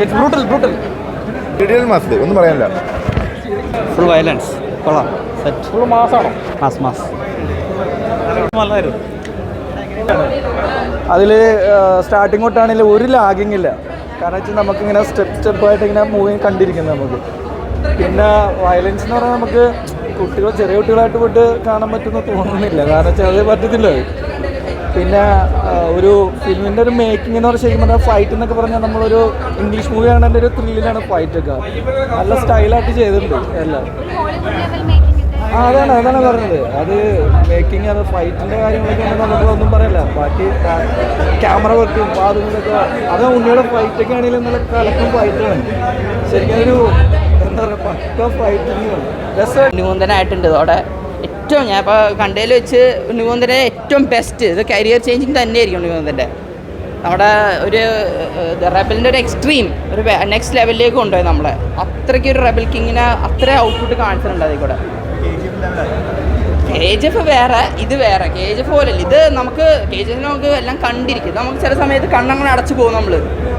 It's brutal brutal detail മാസിൽ ഒന്നും പറയാനില്ല. ഫുൾ വയലൻസ് കൊള്ളാം. സെറ്റ് ഫുൾ മാസാണോ? മാസ് നല്ലതായിരുന്നു. അതിൽ സ്റ്റാർട്ടിങ് തൊട്ടാണെങ്കിൽ ഒരു ലാഗിങ് ഇല്ല. കാരണം വെച്ചാൽ നമുക്കിങ്ങനെ സ്റ്റെപ്പായിട്ട് ഇങ്ങനെ മൂവി കണ്ടിരിക്കുന്നത് നമുക്ക്. പിന്നെ വയലൻസ് എന്ന് പറഞ്ഞാൽ നമുക്ക് ചെറിയ കുട്ടികളായിട്ട് പോയിട്ട് കാണാൻ പറ്റുമെന്ന് തോന്നുന്നില്ല. കാരണം വെച്ചാൽ അത് പറ്റത്തില്ല. പിന്നെ ഒരു ഫിലിമിൻ്റെ ഒരു മേക്കിംഗ് എന്ന് പറഞ്ഞാൽ ശരിക്കും പറഞ്ഞാൽ ഫൈറ്റ് എന്നൊക്കെ പറഞ്ഞാൽ നമ്മളൊരു ഇംഗ്ലീഷ് മൂവി കാണേണ്ട ഒരു ത്രില്ലിലാണ് ഫൈറ്റൊക്കെ. നല്ല സ്റ്റൈലായിട്ട് ചെയ്തിട്ടുണ്ട് എല്ലാം. അതാണ് പറഞ്ഞത്. അത് മേക്കിംഗ്, അത് ഫൈറ്റിൻ്റെ കാര്യങ്ങളൊക്കെ നമുക്ക് ഒന്നും പറയല്ല. ബാക്കി ക്യാമറ വർക്കും അതുകൊണ്ടൊക്കെ അത് ഉണ്ണിയുടെ ഫൈറ്റൊക്കെ ആണെങ്കിലും നല്ല കലക്കും ഫൈറ്റാണ്. ശരിക്കും ഒരു എന്താ പറയുക പക്ക ഫൈറ്റിങ്ങാണ്. ഉണ്ണിമുന്തനായിട്ടുണ്ട് അവിടെ ഏറ്റവും. ഞാൻ ഇപ്പോൾ കണ്ടതിൽ വെച്ച് ഉണ്ണിമുന്തൻ്റെ ഏറ്റവും ബെസ്റ്റ്. ഇത് കരിയർ ചേഞ്ചിങ് തന്നെയായിരിക്കും ഉണ്ണിമുന്തൻ്റെ. നമ്മുടെ ഒരു റെബലിൻ്റെ ഒരു എക്സ്ട്രീം ഒരു നെക്സ്റ്റ് ലെവലിലേക്ക് കൊണ്ടുപോയി നമ്മളെ. അത്രയ്ക്ക് ഒരു റെബൽ കിങ്ങിനെ അത്ര ഔട്ട്പുട്ട് കാണിച്ചിട്ടുണ്ട് അതിൽ കൂടെ. KGF വേറെ, ഇത് വേറെ. KGF പോലല്ല ഇത്. നമുക്ക് KGF നമുക്ക് എല്ലാം കണ്ടിരിക്കും. നമുക്ക് ചില സമയത്ത് കണ്ണങ്ങനെ അടച്ചു പോകും നമ്മൾ.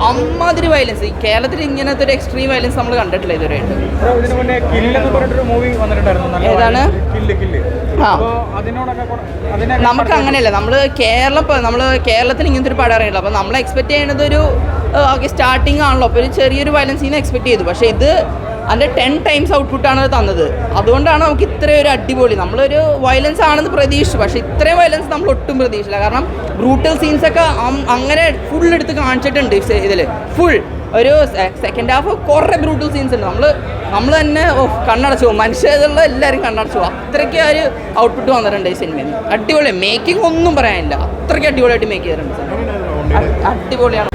അമ്മാതിരി വയലൻസ്. ഈ കേരളത്തിൽ ഇങ്ങനത്തെ ഒരു എക്സ്ട്രീം വയലൻസ് നമ്മൾ കണ്ടിട്ടില്ല ഇതുവരെയായിട്ട്. ഏതാണ്? നമുക്ക് അങ്ങനെയല്ല. നമ്മൾ കേരളത്തിൽ ഇങ്ങനത്തെ ഒരു പടം അറിയില്ല. അപ്പോൾ നമ്മൾ എക്സ്പെക്ട് ചെയ്യുന്നത് ഒരു സ്റ്റാർട്ടിങ് ആണല്ലോ, അപ്പോൾ ഒരു ചെറിയൊരു വയലൻസിൽ നിന്ന് എക്സ്പെക്ട് ചെയ്തു. പക്ഷേ ഇത് അതിൻ്റെ 10 times ഔട്ട്പുട്ടാണ് അത് തന്നത്. അതുകൊണ്ടാണ് നമുക്ക് ഇത്രയും ഒരു അടിപൊളി. നമ്മളൊരു വയലൻസ് ആണെന്ന് പ്രതീക്ഷിച്ചു, പക്ഷേ ഇത്രയും വയലൻസ് നമ്മൾ ഒട്ടും പ്രതീക്ഷിച്ചില്ല. കാരണം ബ്രൂട്ടൽ സീൻസൊക്കെ അങ്ങനെ ഫുൾ എടുത്ത് കാണിച്ചിട്ടുണ്ട് ഇതിൽ. ഫുൾ ഒരു സെക്കൻഡ് ഹാഫ് കുറേ ബ്രൂട്ടൽ സീൻസ് ഉണ്ട്. നമ്മൾ തന്നെ കണ്ണടച്ചു പോകും. മനുഷ്യരുള്ള എല്ലാവരും കണ്ണടച്ചു പോകും. അത്രയ്ക്ക് ഒരു ഔട്ട്പുട്ട് വന്നിട്ടുണ്ട് ഈ സിനിമയിൽ. അടിപൊളിയാണ്. മേക്കിംഗ് ഒന്നും പറയാനില്ല. അത്രയ്ക്ക് അടിപൊളിയായിട്ട് മേക്ക് ചെയ്തിട്ടുണ്ട്. അടിപൊളിയാണ്.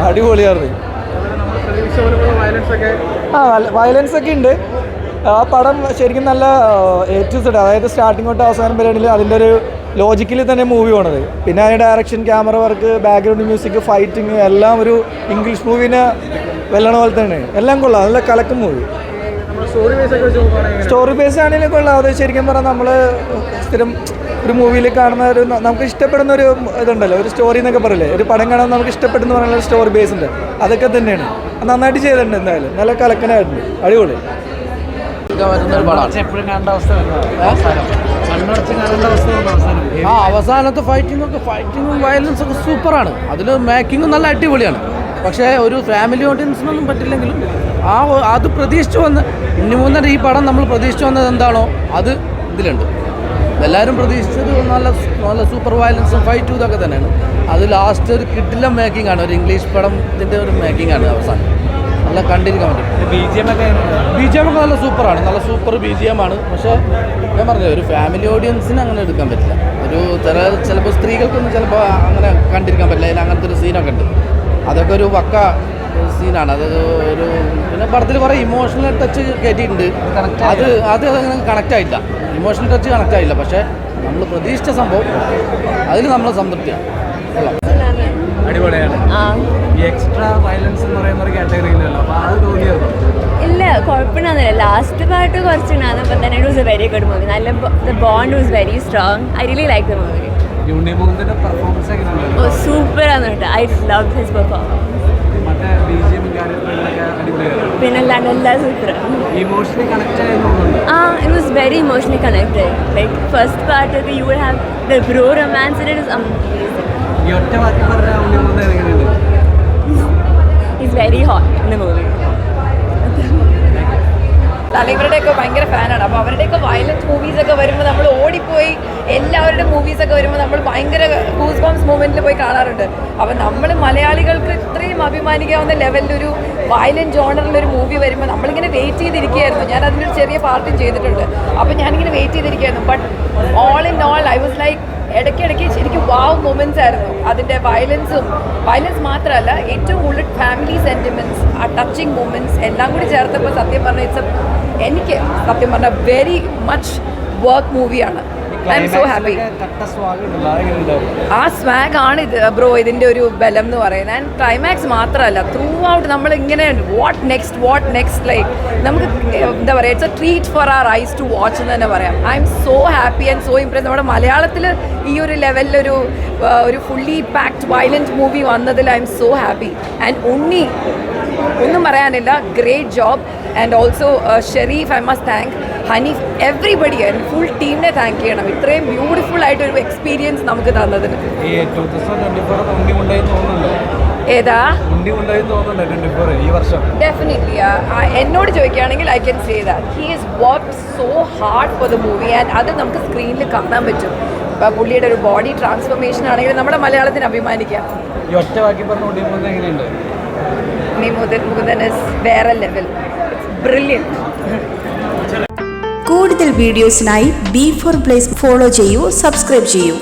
അടിപൊളിയാണ്. വയലൻസ് ഒക്കെ ഉണ്ട്. ആ പടം ശരിക്കും നല്ല A to Z, അതായത് സ്റ്റാർട്ടിങ് തൊട്ട് അവസാനം വരെയാണെങ്കിൽ അതിൻ്റെ ഒരു ലോജിക്കിൽ തന്നെ മൂവി പോണത്. പിന്നെ അതിൻ്റെ direction, camera work, background music, fighting എല്ലാം ഒരു ഇംഗ്ലീഷ് മൂവിനെ വെല്ലണ പോലെ തന്നെ. എല്ലാം കൊള്ളാം. നല്ല കലക്കും മൂവി. സ്റ്റോറി ബേസ് ആണെങ്കിലും കൊള്ളാം. അത് ശരിക്കും പറഞ്ഞാൽ നമ്മൾ സ്ഥിരം ഒരു മൂവിയിൽ കാണുന്ന ഒരു നമുക്ക് ഇഷ്ടപ്പെടുന്ന ഒരു ഇതുണ്ടല്ലോ, ഒരു സ്റ്റോറി എന്നൊക്കെ പറയില്ലേ, ഒരു പടം കാണാൻ നമുക്ക് ഇഷ്ടപ്പെടുന്ന പറയുന്ന ഒരു സ്റ്റോറി ബേസ് ഉണ്ട്. അതൊക്കെ തന്നെയാണ്. നന്നായിട്ട് ചെയ്തിട്ടുണ്ട്. എന്തായാലും നല്ല കലക്കനായിട്ടുണ്ട്. അടിപൊളി. അവസാനത്തെ ഫൈറ്റിങ്ങും വയലൻസ് ഒക്കെ സൂപ്പറാണ്. അതിൽ മേക്കിങ്ങും നല്ല അടിപൊളിയാണ്. പക്ഷേ ഒരു ഫാമിലി ഓഡിയൻസിനൊന്നും പറ്റില്ലെങ്കിലും അത് പ്രതീക്ഷിച്ചു വന്ന് ഉണ്ണിമുന്തൻ്റെ ഈ പടം നമ്മൾ പ്രതീക്ഷിച്ചു വന്നത് എന്താണോ അത് ഇതിലുണ്ട്. എല്ലാവരും പ്രതീക്ഷിച്ചത് നല്ല സൂപ്പർ വയലൻസും ഫൈറ്റും ഇതൊക്കെ തന്നെയാണ്. അത് ലാസ്റ്റ് ഒരു കിഡിലെ മേക്കിംഗ് ആണ്. ഒരു ഇംഗ്ലീഷ് പടത്തിൻ്റെ ഒരു മേക്കിംഗ് ആണ് അവസാനം. നല്ല കണ്ടിരിക്കാൻ പറ്റും. BGM ഒക്കെ നല്ല സൂപ്പറാണ്. നല്ല സൂപ്പർ BGM ആണ്. പക്ഷേ ഞാൻ പറഞ്ഞത് ഒരു ഫാമിലി ഓഡിയൻസിന് അങ്ങനെ എടുക്കാൻ പറ്റില്ല. ചിലപ്പോൾ സ്ത്രീകൾക്കൊന്നും ചിലപ്പോൾ അങ്ങനെ കണ്ടിരിക്കാൻ പറ്റില്ല. അതിൽ അങ്ങനത്തെ ഒരു സീനൊക്കെ ഉണ്ട്. അതൊക്കെ ഒരു പക്ക സീനാണ്. അത് ഒരു പിന്നെ പടത്തിൽ കുറേ ഇമോഷണൽ ടച്ച് കയറ്റിയിട്ടുണ്ട്. അത് അങ്ങനെ കണക്റ്റ് ആയില്ല. ഇമോഷണൽ ടച്ച് കണക്റ്റ് ആയില്ല. പക്ഷേ നമ്മൾ പ്രതീക്ഷിച്ച സംഭവം അതിൽ നമ്മൾ സംതൃപ്തിയാണ്. അടിപൊളിയാണ്. ഈ എക്സ്ട്രാ വയലൻസ് എന്ന് പറയുന്ന ഒരു കാറ്റഗറിയിലല്ലോ, അപ്പോൾ അത് തോന്നിയത് ഇല്ല, കുഴപ്പമില്ല. ലാസ്റ്റ് പാർട്ട് കുറച്ചുണ്ടാകും. അപ്പം തന്നെ it was a very good movie. നല്ല the bond was very strong. I really like the movie. ഉണ്ണിമുന്തൻ്റെ പെർഫോമൻസ് ഒക്കെ സൂപ്പറാണ് കേട്ടോ. I love his performance. പിന്നെ എല്ലാം സൂപ്പറാണ്. ഇമോഷണലി കണക്ട് ആയിരുന്നു. It was very emotionally connected. Like first part of you will have the bro romance and it is amazing. ഈ ഒറ്റ വാക്കി പറഞ്ഞാൽ ഉണ്ണിമുന്ത എങ്ങനെയുണ്ട്? He's very hot in the movie. ഇവരുടെയൊക്കെ ഭയങ്കര ഫാനാണ്. അപ്പോൾ അവരുടെയൊക്കെ വയലൻസ് മൂവീസൊക്കെ വരുമ്പോൾ നമ്മൾ ഓടിപ്പോയി, എല്ലാവരുടെ മൂവീസൊക്കെ വരുമ്പോൾ നമ്മൾ ഭയങ്കര ഗൂസ് ബംസ് മൂമെൻറ്റിൽ പോയി കാണാറുണ്ട്. അപ്പോൾ നമ്മൾ മലയാളികൾക്ക് ഇത്രയും അഭിമാനിക്കാവുന്ന ലെവലിലൊരു വയലൻറ്റ് ജോണറിലൊരു മൂവി വരുമ്പോൾ നമ്മളിങ്ങനെ വെയിറ്റ് ചെയ്തിരിക്കുകയായിരുന്നു. ഞാൻ അതിനൊരു ചെറിയ പാർട്ടും ചെയ്തിട്ടുണ്ട്. അപ്പോൾ ഞാനിങ്ങനെ വെയിറ്റ് ചെയ്തിരിക്കുകയായിരുന്നു. But all in all I was like ഇടയ്ക്കിടയ്ക്ക് ശരിക്കും വാവ് മൊമെൻറ്റ്സ് ആയിരുന്നു. അതിൻ്റെ വയലൻസ് മാത്രമല്ല, ഏറ്റവും കൂടുതൽ ഫാമിലി സെൻറ്റിമെൻറ്റ്സ്, ആ ടച്ചിങ് മൊമെൻറ്റ്സ് എല്ലാം കൂടി ചേർത്തപ്പോൾ സത്യം പറഞ്ഞാൽ എനിക്ക് സത്യം പറഞ്ഞാൽ വെരി മച്ച് വർക്ക് മൂവിയാണ്. I'm so happy. ആ സ്വാഗ് ആണ് ഇത് ബ്രോ, ഇതിൻ്റെ ഒരു ബലം എന്ന് പറയുന്നത്. ആൻഡ് ക്ലൈമാക്സ് മാത്രമല്ല, ത്രൂ ഔട്ട് നമ്മളിങ്ങനെ വാട്ട് നെക്സ്റ്റ് ലൈക്ക് നമുക്ക് എന്താ പറയുക, it's a treat for our eyes to watch എന്ന് തന്നെ പറയാം. I'm so happy and so impress. നമ്മുടെ മലയാളത്തിൽ ഈ ഒരു ലെവലിലൊരു ഫുള്ളി പാക്ഡ് വയലൻറ്റ് മൂവി വന്നതിൽ I'm so happy. And Unni ഒന്നും പറയാനില്ല. Great job. And also Shareef, I must thank Haneef, everybody, full ടീമിനെ താങ്ക് ചെയ്യണം ഇത്രയും ബ്യൂട്ടിഫുൾ ആയിട്ടൊരു എക്സ്പീരിയൻസ് നമുക്ക് തന്നതിന്. ഏതാ ഡെഫിനറ്റ്ലി എന്നോട് ചോദിക്കുകയാണെങ്കിൽ I can say that he is worked so hard for the movie and അത് നമുക്ക് സ്ക്രീനിൽ കാണാൻ പറ്റും. ഇപ്പോൾ പുള്ളിയുടെ ഒരു ബോഡി ട്രാൻസ്ഫോർമേഷൻ ആണെങ്കിൽ നമ്മുടെ മലയാളത്തിന് അഭിമാനിക്കാം. മുകുന്ദൻ ഇസ് വേറെ ലെവൽ, ബ്രില്യൻറ്റ്. കൂടുതൽ വീഡിയോസിനായി B4 Place ഫോളോ ചെയ്യൂ, സബ്സ്ക്രൈബ് ചെയ്യൂ.